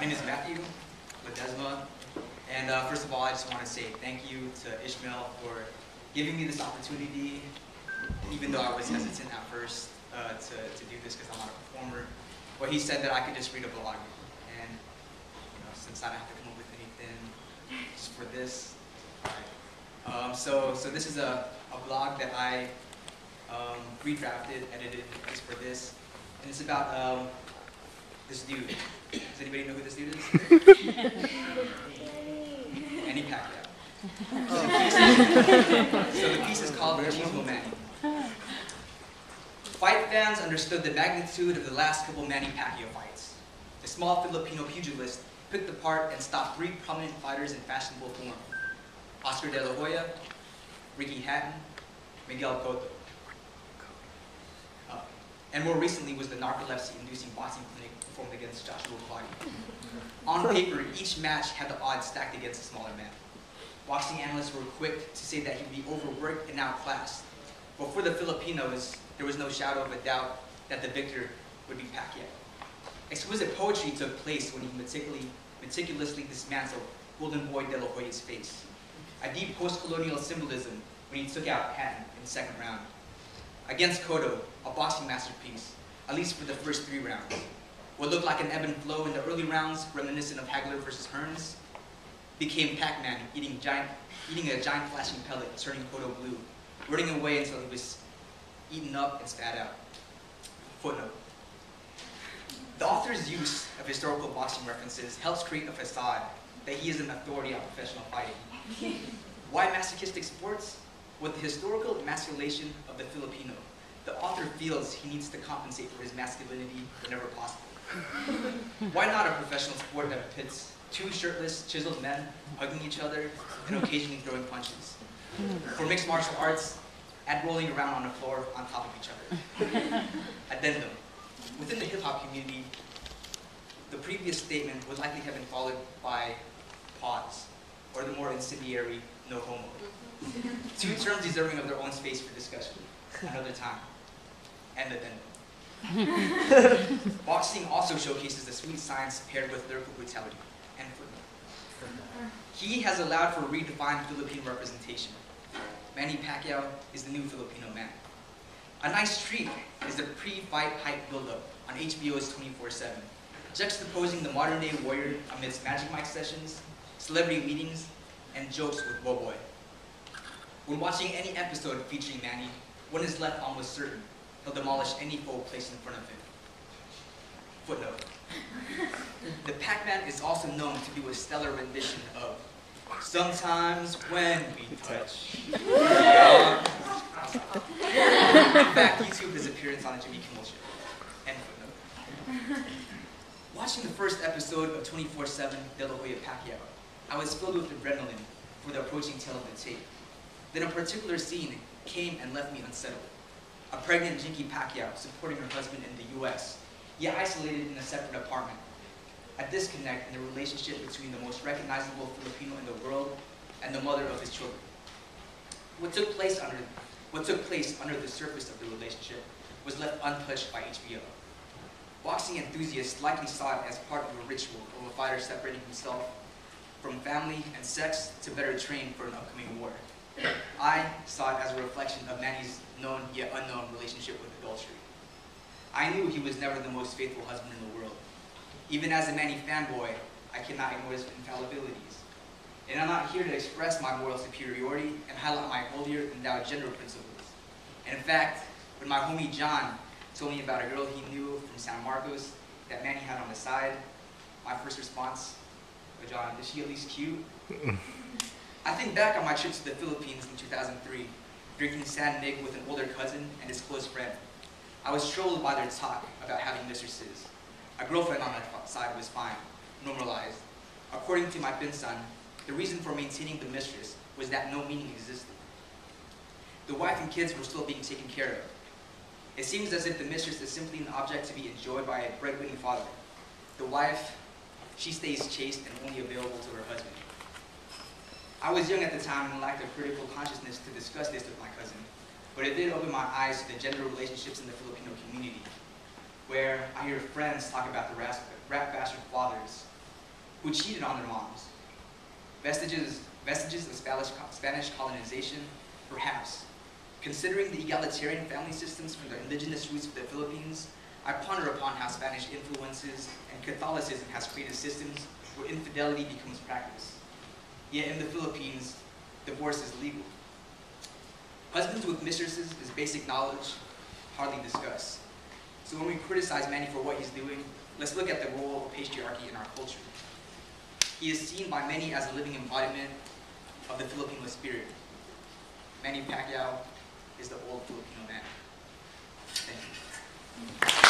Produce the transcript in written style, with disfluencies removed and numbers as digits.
name is Matthew Ledesma, and first of all, I just want to say thank you to Ishmael for giving me this opportunity, even though I was hesitant at first to do this because I'm not a performer. But he said that I could just read a blog, and since I don't have to come up with anything just for this, so this is a blog that I redrafted, edited just for this, and it's about this dude. Does anybody know who this dude is? Manny Pacquiao. So the piece is called Machismo Manny. Fight fans understood the magnitude of the last couple Manny Pacquiao fights. The small Filipino pugilist picked apart and stopped 3 prominent fighters in fashionable form: Oscar De La Hoya, Ricky Hatton, Miguel Cotto. And more recently was the narcolepsy-inducing boxing clinic performed against Joshua Clottey. On paper, each match had the odds stacked against a smaller man. Boxing analysts were quick to say that he would be overworked and outclassed. But for the Filipinos, there was no shadow of a doubt that the victor would be Pacquiao. Exquisite poetry took place when he meticulously dismantled Golden Boy De La Hoya's face. A deep post-colonial symbolism when he took out Hatton in the 2nd round. Against Cotto, a boxing masterpiece, at least for the first 3 rounds. What looked like an ebb and flow in the early rounds, reminiscent of Hagler versus Hearns, became Pac-Man eating a giant flashing pellet, turning Cotto blue, running away until he was eaten up and spat out. Footnote. The author's use of historical boxing references helps create a facade that he is an authority on professional fighting. Why masochistic sports? With the historical emasculation of the Filipino, the author feels he needs to compensate for his masculinity whenever possible. Why not a professional sport that pits 2 shirtless, chiseled men hugging each other and occasionally throwing punches? For mixed martial arts, add rolling around on the floor on top of each other. Addendum. Within the hip-hop community, the previous statement would likely have been followed by pause, or the more incendiary no homo. 2 terms deserving of their own space for discussion, another time, and addendum. Boxing also showcases the sweet science paired with lyrical brutality, and footnote. He has allowed for redefined Philippine representation. Manny Pacquiao is the new Filipino man. A nice treat is the pre-fight hype buildup on HBO's 24/7, juxtaposing the modern-day warrior amidst Magic Mike sessions, celebrity meetings, and jokes with Boboy. When watching any episode featuring Manny, one is left almost certain he'll demolish any foe placed in front of him. Footnote. The Pac-Man is also known to do a stellar rendition of "Sometimes When We Touch." In fact, YouTube his appearance on the Jimmy Kimmel Show. End footnote. Watching the first episode of 24/7 De La Hoya Pacquiao, I was filled with adrenaline for the approaching tale of the tape. Then a particular scene came and left me unsettled. A pregnant Jinky Pacquiao supporting her husband in the US, yet isolated in a separate apartment. A disconnect in the relationship between the most recognizable Filipino in the world and the mother of his children. What took place under the surface of the relationship was left untouched by HBO. Boxing enthusiasts likely saw it as part of a ritual of a fighter separating himself from family and sex to better train for an upcoming war. I saw it as a reflection of Manny's known yet unknown relationship with adultery. I knew he was never the most faithful husband in the world. Even as a Manny fanboy, I cannot ignore his infallibilities. And I'm not here to express my moral superiority and highlight my holier endowed gender principles. And in fact, when my homie John told me about a girl he knew from San Marcos that Manny had on the side, my first response, "Oh, John, is she at least cute?" I think back on my trip to the Philippines in 2003, drinking San Mig with an older cousin and his close friend. I was troubled by their talk about having mistresses. A girlfriend on that side was fine, normalized. According to my pinsan, the reason for maintaining the mistress was that no meaning existed. The wife and kids were still being taken care of. It seems as if the mistress is simply an object to be enjoyed by a breadwinning father. The wife, she stays chaste and only available to her husband. I was young at the time and lacked a critical consciousness to discuss this with my cousin, but it did open my eyes to the gender relationships in the Filipino community, where I hear friends talk about the rat bastard fathers, who cheated on their moms. Vestiges of Spanish colonization, perhaps. Considering the egalitarian family systems from the indigenous roots of the Philippines, I ponder upon how Spanish influences and Catholicism has created systems where infidelity becomes practice. Yet in the Philippines, divorce is legal. Husbands with mistresses is basic knowledge, hardly discussed. So when we criticize Manny for what he's doing, let's look at the role of patriarchy in our culture. He is seen by many as a living embodiment of the Filipino spirit. Manny Pacquiao is the old Filipino man. Thank you.